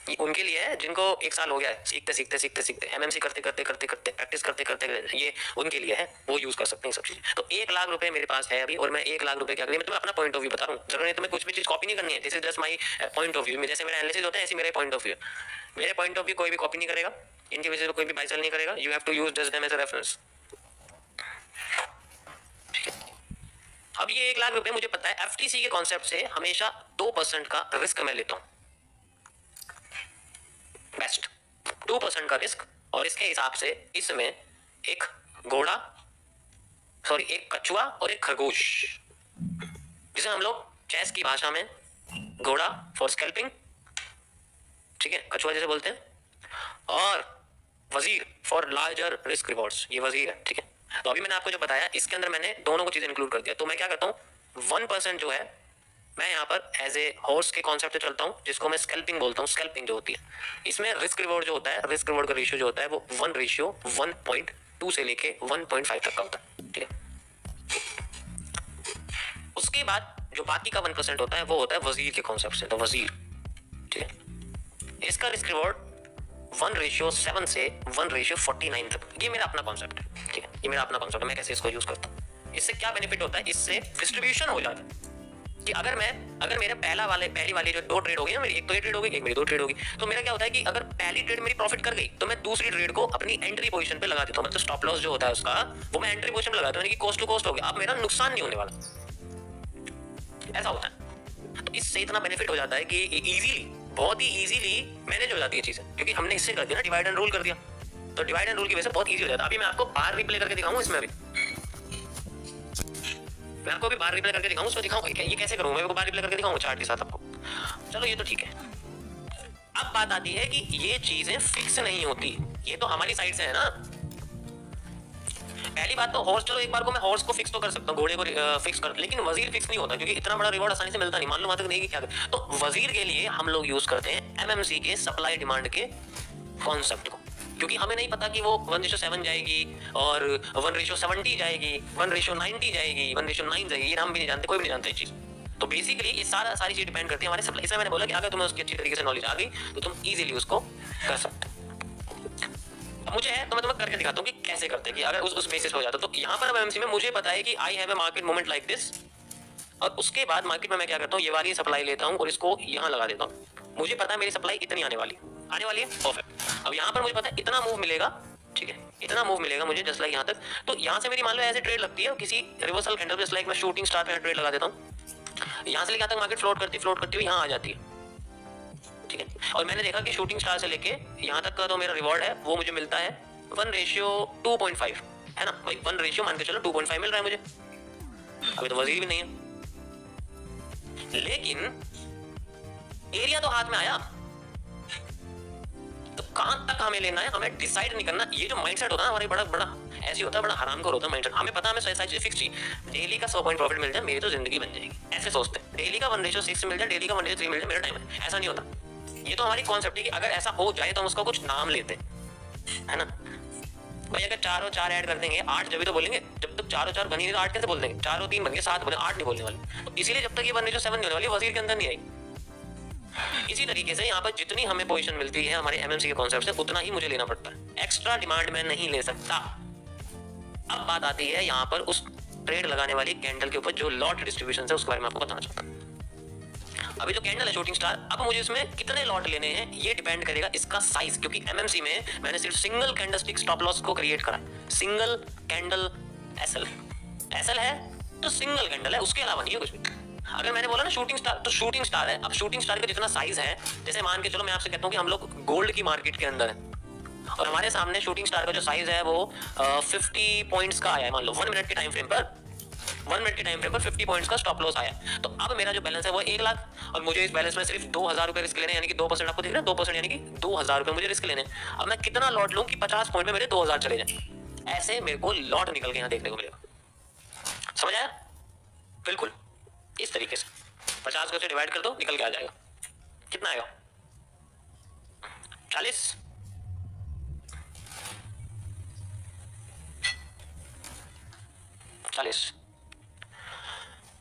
ये उनके लिए है जिनको 1 साल हो गया है सीखते सीखते MMC करते करते प्रैक्टिस करते ये उनके लिए है, वो यूज कर सकते हैं सब चीजें। तो 1 लाख रुपए मेरे पास है अभी, और मैं 1 लाख रुपए क्या करें, मैं तुम्हें अपना पॉइंट ऑफ व्यू बता रहा हूँ, जरूरी नहीं तुम्हें कुछ भी चीज कॉपी नहीं करनी है, this is just my point of view. जैसे मेरा एनालिसिस होता है ऐसे मेरे पॉइंट ऑफ व्यू, मेरे पॉइंट ऑफ व्यू कोई भी कॉपी नहीं करेगा, इनकी वजह से कोई भी बाय सेल नहीं करेगा, you have to use just them as a reference. अब ये 1 लाख रुपए मुझे पता है FTC के कॉन्सेप्ट से हमेशा 2% का रिस्क मैं लेता हूं, बेस्ट 2% का रिस्क, और इसके हिसाब से इसमें एक घोड़ा सॉरी, एक कछुआ और एक खरगोश, जिसे हम लोग चेस की भाषा में घोड़ा फॉर स्कैल्पिंग, ठीक है, कछुआ जैसे बोलते हैं, और वजीर फॉर लार्जर रिस्क रिवॉर्ड्स, ये वजीर है, ठीक है। तो अभी मैंने आपको जो बताया इसके अंदर मैंने दोनों को चीजें इंक्लूड कर दिया। तो मैं क्या करता हूँ, 1% जो है मैं यहाँ पर एज ए हॉर्स के कॉन्सेप्ट से चलता हूँ, जिसको मैं स्कैल्पिंग बोलता हूँ। स्कैल्पिंग जो होती है, इसमें रिस्क रिवॉर्ड जो होता है, रिस्क रिवॉर्ड का रेशियो जो होता है वो 1:1.2 से लेके 1.5 तक का होता है, ठीक है। उसके बाद जो बाकी का 1% होता है वो होता है वजीर के कॉन्सेप्ट से, तो वजीर, ठीक है। इसका रिस्क रिवॉर्ड 1:7 से 1:49 तक, ये मेरा अपना कॉन्सेप्ट है, ठीक है, ये मेरा अपना कॉन्सेप्ट है, मैं कैसे इसको यूज करता हूँ। इससे क्या बेनिफिट होता है, इससे डिस्ट्रीब्यूशन हो जाता है कि अगर मेरे पहली वाली जो 2 ट्रेड हो गई ना, मेरी एक तो ये ट्रेड हो गई, एक मेरी 2 ट्रेड होगी, तो मेरा क्या होता है कि अगर पहली ट्रेड मेरी प्रॉफिट कर गई तो मैं दूसरी ट्रेड को अपनी एंट्री पोजीशन पे लगा देता हूँ, मतलब स्टॉप लॉस जो होता है उसका वो मैं एंट्री पोजीशन पे लगाता हूँ, कॉस्ट टू कॉस्ट हो गया, अब मेरा नुकसान नहीं होने वाला, ऐसा होता है। तो इससे इतना बेनिफिट हो जाता है कि इजीली, बहुत ही इजीली मैनेज हो जाती है चीजें, क्योंकि हमने इससे कर दिया ना, डिवाइड एंड रूल कर दिया, तो डिवाइड एंड रूल की वजह से बहुत इजी हो जाता है। अभी मैं आपको बार रिप्ले करके दिखाऊं, इसमें अभी मैं आपको भी बार रिप्ले करके दिखाऊं, उसमें दिखाऊं ये कैसे करूं, मैं आपको बार रिप्ले करके दिखाऊं चार्ट के साथ आपको। चलो ये तो ठीक है। अब बात आती है कि ये चीजें फिक्स नहीं होती, ये तो हमारी साइड से है ना। पहली बात तो हॉर्स, चलो एक बार को मैं हॉर्स को फिक्स तो कर सकता हूँ, घोड़े को फिक्स कर, लेकिन वजीर फिक्स नहीं होता, क्योंकि इतना बड़ा रिवॉर्ड आसानी से मिलता नहीं, मान लो वहां तक नहीं कि क्या। तो वजीर के लिए हम लोग यूज करते हैं एमएमसी के सप्लाई डिमांड के कॉन्सेप्ट को, क्योंकि हमें नहीं पता कि वो 1:7 जाएगी और 1:70 जाएगी, 1:90 जाएगी, 1:9 जाएगी, ये हम भी नहीं जानते, कोई भी नहीं जानते चीज। तो बेसिकली ये सारी चीज डिपेंड करती है हमारे सप्लाई। इसलिए मैंने बोला कि अगर तुम्हें उसकी अच्छी तरीके से नॉलेज आ गई तो तुम इजीली उसको कर सकते। मुझे है तो मैं तुम्हें करके दिखाता हूँ कि कैसे करते हैं, कि अगर उस बेसिस पे हो जाता। तो यहाँ पर अब एमएमसी में मुझे पता है कि I have a market moment like this, और उसके बाद मार्केट में मैं क्या करता हूँ, ये वाली सप्लाई लेता हूँ और इसको यहाँ लगा देता हूँ। मुझे पता है मेरी सप्लाई इतनी आने वाली है, परफेक्ट। अब यहाँ पर मुझे पता है इतना मूव मिलेगा, ठीक है, इतना मूव मिलेगा मुझे जस्ट लाइक यहाँ तक। तो यहाँ से मेरी मान लो ऐसे ट्रेड लगती है, किसी रिवर्सल कैंडल जस्ट लाइक मैं शूटिंग स्टार पे ट्रेड लगा देता हूँ, यहाँ से लेकर यहाँ तक मार्केट फ्लोट करती हुई यहाँ आ जाती है, ठीक है। और मैंने देखा कि शूटिंग स्टार से लेके यहाँ तक का जो मेरा रिवॉर्ड है वो मुझे मिलता है 1:2.5, है ना भाई, 1 रेशियो मान के चलो 2.5 मिल रहा है मुझे। अभी तो वजीर भी नहीं है, लेकिन एरिया तो हाथ में आया। तो कहां तक हमें लेना है, हमें डिसाइड नहीं करना। ये जो माइंडसेट होता है हमारे बड़ा बड़ा ऐसे होता है, बड़ा हरामखोर होता है माइंडसेट। हमें पता है हमें ऐसा चीज फिक्स चाहिए, डेली का 100 पॉइंट प्रॉफिट मिल जाए मेरी तो जिंदगी बन जाएगी, ऐसे सोचते हैं। डेली का 1:6 मिल जाए, डेली का 1:3 मिल जाए, मेरा टाइम है, ऐसा नहीं होता। ये तो हमारी कॉन्सेप्ट है कि अगर ऐसा हो जाए तो हम उसका कुछ नाम लेते हैं, है ना भाई। अगर 4 और 4 ऐड कर देंगे 8 जब भी तो बोलेंगे, जब तक 4 और 4 बनी नहीं तो 8 कैसे बोल देंगे, 4 और 3 बन गए 7 बोले, 8 नहीं बोलने वाले। तो इसीलिए जब तक ये 1:7 नहीं होने वाली, वजीर के अंदर नहीं आई। इसी तरीके से यहाँ पर जितनी हमें पोजीशन मिलती है हमारे एमएमसी के कॉन्सेप्ट से, उतना ही मुझे लेना पड़ता है, एक्स्ट्रा डिमांड में नहीं ले सकता। अब बात आती है यहाँ पर उस ट्रेड लगाने वाली कैंडल के ऊपर जो लॉट डिस्ट्रीब्यूशन है, उसके बारे में आपको बताना चाहता हूँ। अभी जो कैंडल है शूटिंग स्टार, अब मुझे इसमें कितने लॉट लेने हैं ये डिपेंड करेगा इसका साइज, क्योंकि एमएमसी में मैंने सिर्फ सिंगल कैंडलस्टिक स्टॉप लॉस को क्रिएट करा, सिंगल कैंडल एसएल है तो सिंगल कैंडल है, उसके अलावा नहीं है कुछ भी। अगर मैंने बोला ना शूटिंग स्टार, तो शूटिंग स्टार है। अब शूटिंग स्टार का जितना साइज है, जैसे मान के चलो मैं आपसे कहता हूँ कि हम लोग गोल्ड की मार्केट के अंदर है और हमारे सामने शूटिंग स्टार का जो साइज है वो 50 पॉइंट्स का आया है, मान लो 1 मिनट के टाइम फ्रेम पर 50 पॉइंट्स का स्टॉप लॉस आया। तो अब मेरा जो बैलेंस है वो 1 लाख, और मुझे इस बैलेंस में सिर्फ 2,000 रुपए रिस्क लेने, यानी कि 2%, आपको दिख रहा है 2%, यानी कि 2,000 रुपए मुझे रिस्क लेने। अब मैं कितना लॉट लूं कि 50 पॉइंट में मेरे 2,000 चले जाए, ऐसे मेरे को लॉट निकल के यहाँ देखने को मिलेगा। समझ आया? बिल्कुल इस तरीके से 50 को से डिवाइड कर दो, निकल के आ जाएगा। कितना आएगा? 40।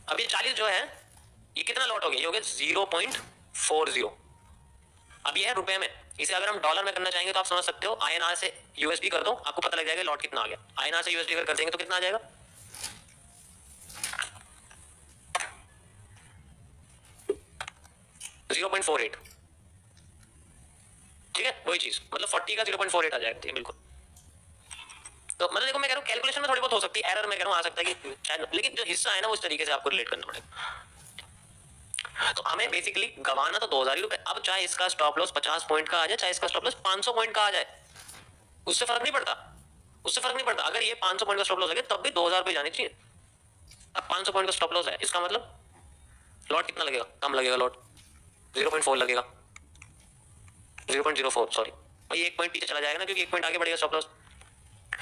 अब ये 40 जो है ये कितना लॉट हो गया? ये हो गया 0.40। अब ये है रुपए में, इसे अगर हम डॉलर में करना चाहेंगे तो आप समझ सकते हो, आईएनआर से यूएसडी कर दो, आपको पता लग जाएगा लॉट कितना आ गया। आईएनआर से यूएसडी कर देंगे तो कितना आ जाएगा? 0.48। ठीक है, वही चीज, मतलब 40 का 0.48 आ जाएगा। बिल्कुल, तो मतलब देखो मैं कह रहा हूँ कैलकुलेशन में थोड़ी बहुत हो सकती है एरर, मैं कह रहा हूँ आ सकता है कि शायद, लेकिन जो हिस्सा है ना उस तरीके से आपको रिलेट करना पड़ेगा। तो हमें बेसिकली गवाना तो 2,000 ही रुपए। अब चाहे इसका स्टॉप लॉस 50 पॉइंट का आ जाए, चाहे इसका स्टॉप लॉस 500 पॉइंट का आ जाए, उससे फर्क नहीं पड़ता। उससे फर्क नहीं पड़ता। अगर ये 500 पॉइंट का स्टॉप लॉस है तब भी 2000 पे जानी चाहिए। अब 500 पॉइंट का स्टॉप लॉस है, इसका मतलब लॉट कितना लगेगा, कम लगेगा, लॉट 0.4 लगेगा, 0.04 सॉरी, और ये 1 पॉइंट पीछे चला जाएगा ना, क्योंकि 1 पॉइंट आगे बढ़ेगा स्टॉप लॉस।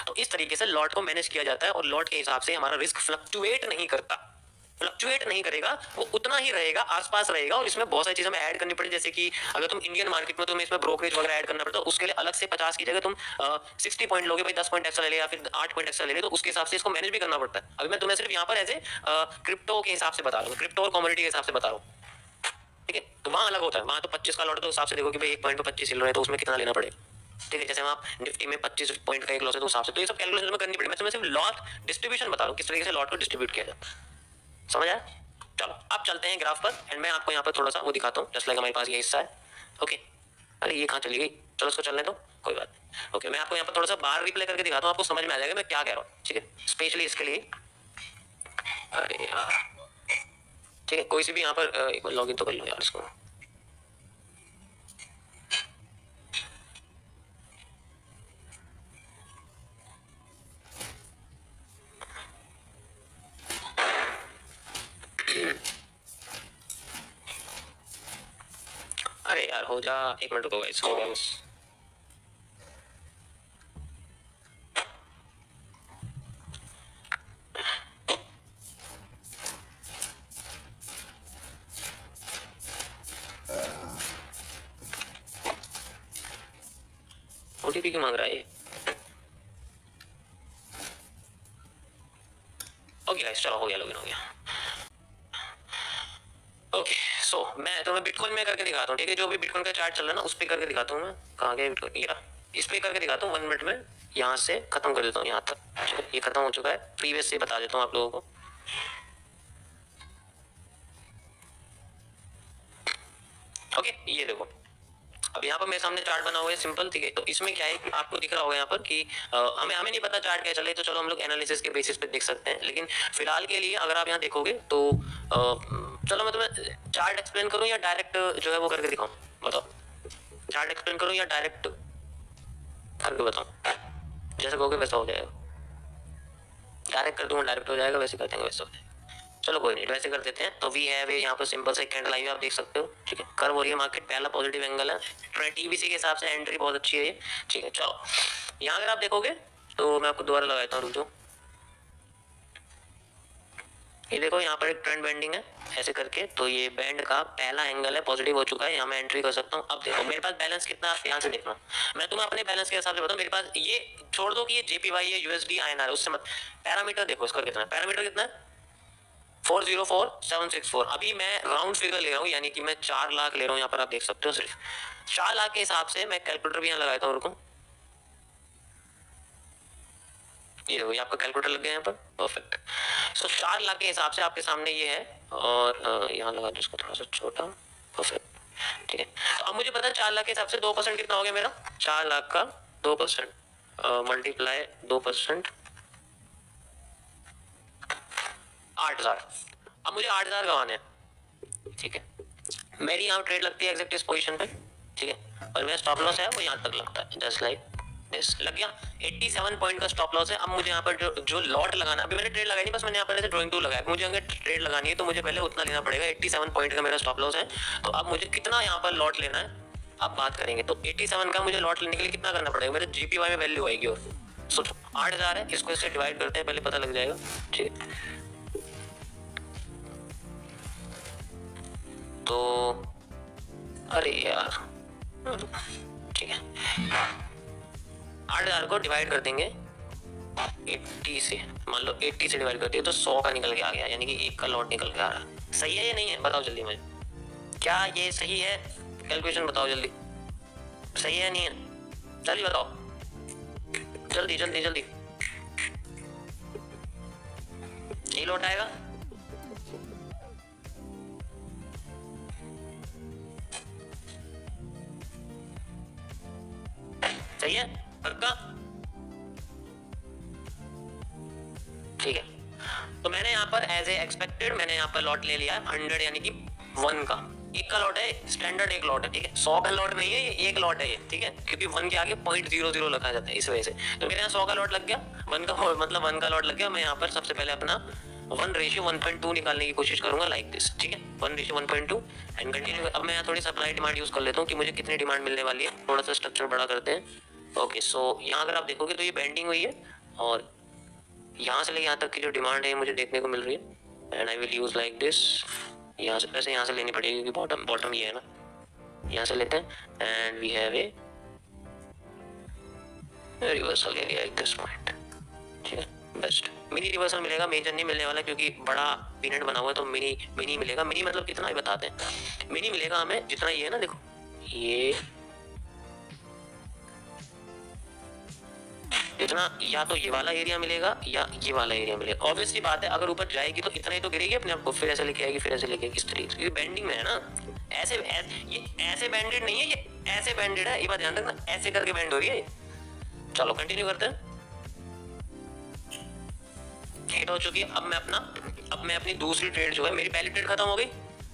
तो इस तरीके से लॉट को मैनेज किया जाता है और लॉट के हिसाब से हमारा रिस्क फ्लक्चुएट नहीं करता, फ्लक्चुएट नहीं करेगा, वो उतना ही रहेगा, आसपास रहेगा। और इसमें बहुत सारी चीजें हमें ऐड करनी पड़ेगी, जैसे कि अगर तुम इंडियन मार्केट में तुम्हें इसमें ब्रोकरेज वगैरह ऐड करना पड़ता है, उसके लिए अलग से 50 की जगह तुम 60 पॉइंट लोगे, भाई 10 पॉइंट एक्स्ट्रा ले ले या फिर 8 पॉइंट एक्स्ट्रा ले ले, तो उसके हिसाब से इसको मैनेज भी करना पड़ता है। अभी मैं तुम्हें सिर्फ यहाँ पर ऐसे क्रिप्टो के हिसाब से बता रहा हूँ, क्रिप्टो और कमोडिटी के हिसाब से बता रहा हूँ, ठीक है। तो वहाँ अलग होता है, वहाँ तो 25 का लॉट तो हिसाब से देखो कि भाई 1 पॉइंट पे 25 हिल रहे हैं तो उसमें कितना लेना पड़ेगा, ठीक है। जैसे हम आप निफ्टी में 25 पॉइंट का एक लॉस है तो हिसाब से, तो ये सब कैलकुलेशन में करनी पड़ेगी। मैं तुम्हें सिर्फ लॉट डिस्ट्रीब्यूशन बता रहा हूँ, किस तरीके से लॉट को डिस्ट्रीब्यूट किया जाए, समझ आया। चलो अब चलते हैं ग्राफ पर एंड मैं आपको यहाँ पर थोड़ा सा वो दिखाता हूँ, जस्ट लाइक हमारे पास ये हिस्सा है, ओके। अरे ये कहाँ चली गई, चलो इसको चलने दो, कोई बात नहीं, ओके। मैं आपको यहाँ पर थोड़ा सा बार रिप्ले करके दिखाता हूँ, आपको समझ में आ जाएगा मैं क्या कह रहा हूँ, ठीक है, स्पेशली इसके लिए। अरे यार ठीक है, कोई सी भी यहाँ पर एक बार लॉग इन तो कर लो यार इसको। अरे यार हो जा, 1 मिनट रुको गाइस, हो गया बस। ओटीपी क्यों मांग रहा है ये, ओके गाइस चलो हो गया, लॉगिन हो गया, ओके। सो मैं तुम्हें बिटकॉइन में करके दिखाता हूँ, ठीक है। जो भी बिटकॉइन का चार्ट चल रहा है ना उस पर करके दिखाता हूँ मैं, कहाँ गया बिटकॉइन, या इस पे करके दिखाता हूँ 1 मिनट में, यहाँ से खत्म कर देता हूँ यहाँ तक, ये खत्म हो चुका है, प्रीवियस से बता देता हूँ आप लोगों को। ओके ये देखो, अब यहाँ पर मेरे सामने चार्ट बना हुआ है सिंपल, ठीक है। तो इसमें क्या है कि आपको दिख रहा होगा यहाँ पर कि हमें नहीं पता चार्ट क्या चले, तो चलो हम लोग एनालिसिस के बेसिस पे देख सकते हैं। लेकिन फिलहाल के लिए अगर आप यहाँ देखोगे तो चलो मैं तुम्हें चार्ट एक्सप्लेन करूँ या डायरेक्ट जो है वो करके दिखाऊँ, बताओ। चार्ट एक्सप्लेन करूँ या डायरेक्ट करके बताऊँ, जैसे कहोगे वैसा हो जाएगा। डायरेक्ट कर दूंगा डायरेक्ट हो जाएगा, वैसे कर देंगे वैसे हो जाएगा। चलो कोई नहीं, वैसे कर देते हैं। तो वी हैव यहाँ पर सिंपल से कैंडल आई आप देख सकते हो, ठीक है। कर्व हो रही है मार्केट, पहला पॉजिटिव एंगल है, टीबीसी के हिसाब से एंट्री बहुत अच्छी है ये, ठीक है। चलो यहाँ अगर आप देखोगे तो मैं आपको दोबारा लगाता हूँ, रुक जाओ। ये देखो यहाँ पर एक ट्रेंड बेंडिंग है ऐसे करके, तो ये बैंड का पहला एंगल है, पॉजिटिव हो चुका है, यहाँ मैं एंट्री कर सकता हूँ। अब देखो मेरे पास बैलेंस कितना है, यहाँ से देखना, मैं तुम्हें अपने बैलेंस के हिसाब से बताऊँ। मेरे पास ये छोड़ दो कि ये जेपीवाई है, यूएसडी आईएनआर, उससे मत, पैरामीटर देखो इसका कितना है, पैरामीटर कितना है 404764। अभी मैं राउंड फिगर ले रहा हूँ, यानी कि मैं 4 लाख ले रहा हूँ, यहाँ पर आप देख सकते हो। सिर्फ 4 लाख के हिसाब से मैं कैलकुलेटर भी यहाँ लगाता हूँ, रुको, ये देखो ये आपका कैलकुलेटर लग गया यहाँ पर, परफेक्ट। सो 4 लाख के हिसाब से आपके सामने ये है, और यहाँ लगा दो इसको थोड़ा सा छोटा, परफेक्ट, ठीक है। तो अब मुझे पता है 4 लाख के हिसाब से 2% कितना हो गया मेरा, 4 लाख का 2% मल्टीप्लाई 2%, 8000। अब मुझे 8000 गंवाने हैं, ठीक है। मेरी यहाँ ट्रेड लगती है एग्जैक्ट इस पोजीशन पे, ठीक है, और मेरा स्टॉप लॉस है वो यहाँ तक लगता है, जस्ट लाइक दिस, लग गया। 87 पॉइंट का स्टॉप लॉस है। अब मुझे यहाँ पर जो लॉट लगाना, अभी मैंने ट्रेड लगाई नहीं, बस मैंने यहाँ पर ऐसे ड्राइंग टूल लगाया। मुझे अगर ट्रेड लगानी है तो मुझे पहले उतना लेना पड़ेगा, 87 पॉइंट का मेरा स्टॉप लॉस है। तो अब मुझे कितना यहाँ पर लॉट लेना है अब बात करेंगे। तो 87 का मुझे लॉट लेने के लिए कितना करना पड़ेगा, मेरे जीपीवाई में वैल्यू आएगी, और सोचो 8000 है, इसको इससे डिवाइड करते हैं, पहले पता लग जाएगा, ठीक है। तो अरे यार ठीक है, 8000 को डिवाइड कर देंगे 80 से, मान लो 80 से डिवाइड करते हैं तो 100 का निकल के आ गया, यानी कि 1 का लॉट निकल के आ रहा है। सही है या नहीं है, बताओ जल्दी मुझे, क्या ये सही है, कैलकुलेशन बताओ जल्दी, सही है या नहीं है, जल्दी बताओ, जल्दी जल्दी जल्दी। ये लॉट आएगा, सही है पक्का, ठीक है। तो मैंने यहाँ पर एज ए एक्सपेक्टेड मैंने यहाँ पर लॉट ले लिया है 100, यानी कि 1 का, एक का लॉट है, स्टैंडर्ड एक लॉट है, ठीक है, 100 का लॉट नहीं है ये, एक लॉट है ये, ठीक है, क्योंकि 1 के आगे 0.00 लिखा जाता है इस वजह से। तो मेरे यहाँ 100 का लॉट लग गया, 1 का मतलब 1 का लॉट लग गया। मैं यहाँ पर सबसे पहले अपना 1:1.2 निकालने की कोशिश करूंगा, लाइक दिस, ठीक है, 1:1.2 एंड कंटिन्यू। अब मैं यहाँ थोड़ी सप्लाई डिमांड यूज कर लेता हूँ कि मुझे कितनी डिमांड मिलने वाली है, थोड़ा सा स्ट्रक्चर बड़ा करते हैं। ओके, सो यहाँ अगर आप देखोगे तो ये बेंडिंग हुई है और यहाँ से लेके यहाँ तक की जो डिमांड है मुझे देखने को मिल रही है and I will use like this. यहाँ से वैसे यहाँ से लेनी पड़ेगी क्योंकि बॉटम ये है ना, यहाँ से लेते हैं and we have a reversal area at this point, ठीक है, बेस्ट। मिनी रिवर्सल मिलेगा, मेजर नहीं मिलने वाला क्योंकि बड़ा पीनट बना हुआ है, तो मिनी मिलेगा। मिनी मतलब कितना ही बताते हैं, मिनी मिलेगा हमें जितना ये है ना, देखो ये इतना, या तो ये वाला एरिया मिलेगा या ये वाला एरिया मिलेगा। ऑब्वियसली बात है, अगर ऊपर जाएगी तो इतना ही तो गिरेगी अपने आप को, फिर ऐसे लेके आएगी, फिर ऐसे लेके आएगी, इस तरीके से बेंडिंग में है ना। ये ऐसे बैंडेड नहीं है, ये ऐसे बैंडेड है, ये बात ध्यान रखना, ऐसे करके बैंड हो रही है। चलो कंटिन्यू करते हैं। हिट हो चुकी है। अब मैं अपनी दूसरी ट्रेड जो है, मेरी पहली ट्रेड खत्म हो गई,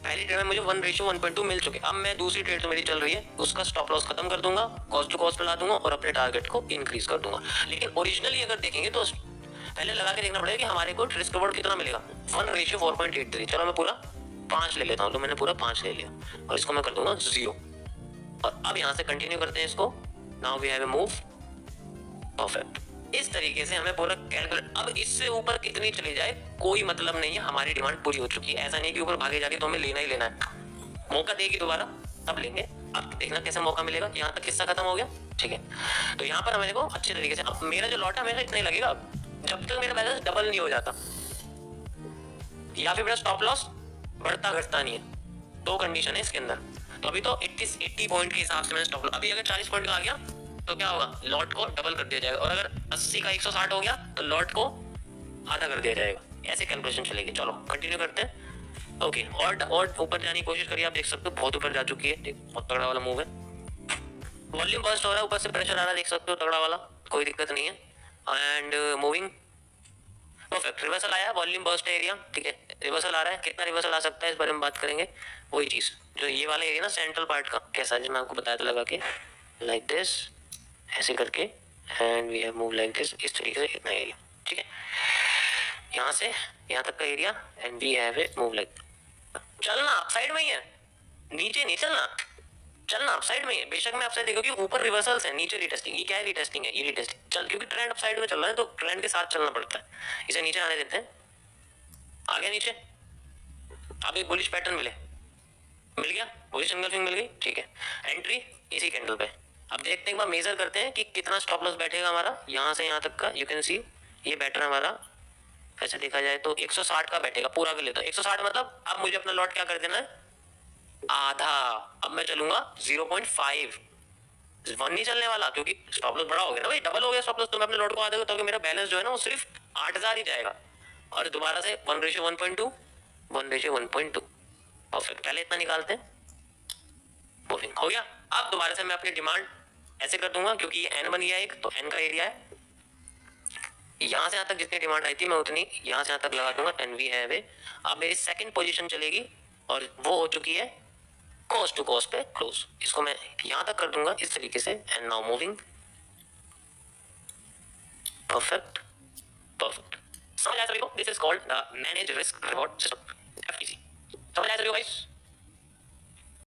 पहली ट्रेड में मुझे 1:1.2 मिल चुके। अब मैं दूसरी ट्रेड तो मेरी चल रही है, उसका स्टॉप लॉस खत्म कर दूंगा, कॉस्ट टू कॉस्ट ला दूंगा और अपने टारगेट को इंक्रीज कर दूंगा। लेकिन ओरिजिनली अगर देखेंगे तो पहले लगा के देखना पड़ेगा कि हमारे को रिस्क रिवॉर्ड कितना मिलेगा। 1:4.83। चलो मैं पूरा 5 ले लेता हूँ, तो मैंने पूरा 5 ले लिया और इसको मैं कर दूंगा 0। और अब यहाँ से कंटिन्यू करते हैं इसको। Now we have a move, perfect. इस तरीके से हमें पूरा कैलकुलेट। अब इससे ऊपर कितनी चली जाए कोई मतलब नहीं है, हमारी डिमांड पूरी हो चुकी है। ऐसा नहीं कि ऊपर भागे जाके तो हमें लेना ही लेना है, मौका देगी दोबारा तब लेंगे। अब देखना कैसे मौका मिलेगा। यहाँ तक किस्सा खत्म हो गया, ठीक है। तो यहाँ पर हमें को अच्छे तरीके से, अब मेरा जो लॉट है हमेशा इतना ही लगेगा जब तक मेरा बैलेंस डबल नहीं हो जाता या फिर मेरा स्टॉप लॉस बढ़ता घटता नहीं है। दो कंडीशन है इसके अंदर। तो अभी तो 80 पॉइंट के हिसाब से मैंने स्टॉप लॉस, अभी अगर 40 पॉइंट का आ गया तो क्या होगा, लॉट को डबल कर दिया जाएगा, और अगर 80 का 160 हो गया तो लॉट को आधा कर दिया जाएगा। ऐसे कैलकुलेशन चलेगी। चलो कंटिन्यू करते हैं। ओके, और ऊपर जाने की कोशिश करिए। आप देख सकते हो बहुत ऊपर जा चुकी है, ठीक, बहुत तगड़ा वाला मूव है। वॉल्यूम बर्स्ट हो रहा है, ऊपर से प्रेशर आ रहा है, देख सकते हो तगड़ा वाला, कोई दिक्कत नहीं है। And moving perfect. रिवर्सल आया, वॉल्यूम बर्स्ट एरिया, ठीक है, रिवर्सल आ रहा है। कितना रिवर्सल आ सकता है इस बारे में बात करेंगे। वही चीज जो ये वाला एरिया ना सेंट्रल पार्ट का कैसा है, जो मैं आपको बताया था लगा के, लाइक दिस, ऐसे करके and we have move like this, इस तरीके से इतना एरिया, ठीक है, यहाँ से यहाँ तक का area and we have a move like. चलना अपसाइड में ही है, नीचे नहीं चलना, चलना अपसाइड में ही है। बेशक मैं अपसाइड देखो कि ऊपर रिवर्सल्स है, नीचे रीटेस्टिंग। ये क्या है, रीटेस्टिंग है, ये रीटेस्टिंग चल, क्योंकि ट्रेंड अपसाइड में चल रहा है तो ट्रेंड के साथ चलना पड़ता है। इसे नीचे आने देते हैं, आ गया नीचे। अब एक बुलिश पैटर्न मिल गया, बुलिश एंगल्फिंग मिल गई, ठीक है, एंट्री इसी कैंडल पे। अब देखते हैं, एक बार मेजर करते हैं कि कितना स्टॉप लॉस बैठेगा हमारा यहाँ से यहाँ तक का। यू कैन सी ये बैटर हमारा ऐसे देखा जाए तो 160 का बैठेगा, पूरा कर लेता हूँ 160। मतलब अब मुझे अपना लॉट क्या कर देना है, आधा। अब मैं चलूंगा 0.5, 1 नहीं चलने वाला क्योंकि स्टॉप लॉस बड़ा हो गया ना भाई, डबल हो गया स्टॉप लॉस। तो मैं अपने लॉट को आधा तो मेरा बैलेंस जो है ना वो सिर्फ 8000 ही जाएगा। और दोबारा से 1:1.2, 1:1.2, परफेक्ट। पहले इतना निकालते हैं, मूविंग हो गया। अब दोबारा से मैं अपनी डिमांड ऐसे कर दूंगा क्योंकि ये एन बन गया एक, तो एन का एरिया है, यहाँ से यहाँ तक जितनी डिमांड आई थी मैं उतनी यहाँ से यहाँ तक लगा दूंगा एंड वी हैव ए। अब मेरी सेकंड पोजीशन चलेगी और वो हो चुकी है कॉस्ट टू कॉस्ट पे क्लोज। इसको मैं यहाँ तक कर दूंगा इस तरीके से and now moving, perfect perfect. समझ आया सभी को? This is called the manage risk reward system, FTC. समझ आया सभी को गाइस?